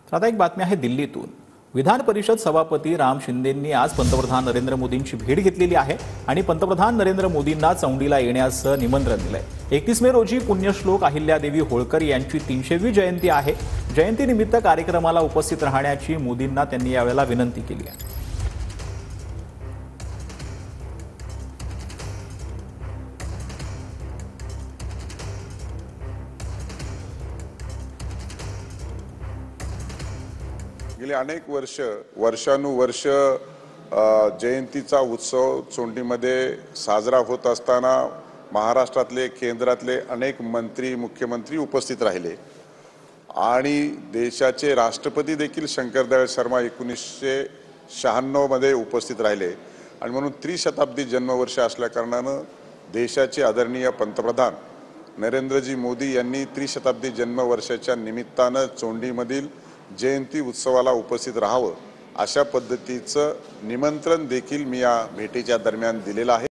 तर आता एक बातमी आहे दिल्लीतून। विधान परिषद सभापती राम शिंदेंनी आज पंतप्रधान नरेंद्र मोदींची भेट घेतलेली आहे आणि पंतप्रधान नरेंद्र मोदींना चौंडीला येण्याचं निमंत्रण दिलंय। 31 मे रोजी पुण्यश्लोक अहिल्यादेवी होळकर यांची 300वी जयंती आहे। जयंतीनिमित्त कार्यक्रमाला उपस्थित राहण्याची मोदींना त्यांनी यावेळेला विनंती केली आहे। गेली अनेक वर्षानुवर्ष जयंतीचा उत्सव चोंडीमध्ये साजरा होत असताना महाराष्ट्रातले केंद्रातले अनेक मंत्री मुख्यमंत्री उपस्थित राहिले आणि देशाचे राष्ट्रपती देखील शंकरदयाळ शर्मा 1996 मध्ये उपस्थित राहिले आणि म्हणून त्रिशताब्दी जन्मवर्ष असल्या कारणाने देशाचे आदरणीय पंतप्रधान नरेंद्रजी मोदी यांनी त्रिशताब्दी जन्मवर्षाच्या निमित्ताने चोंडीमधील जयंती उत्सवाला उपस्थित राहावं अशा पद्धतीचं निमंत्रण देखील मी या भेटीच्या दरम्यान दिलेलं आहे।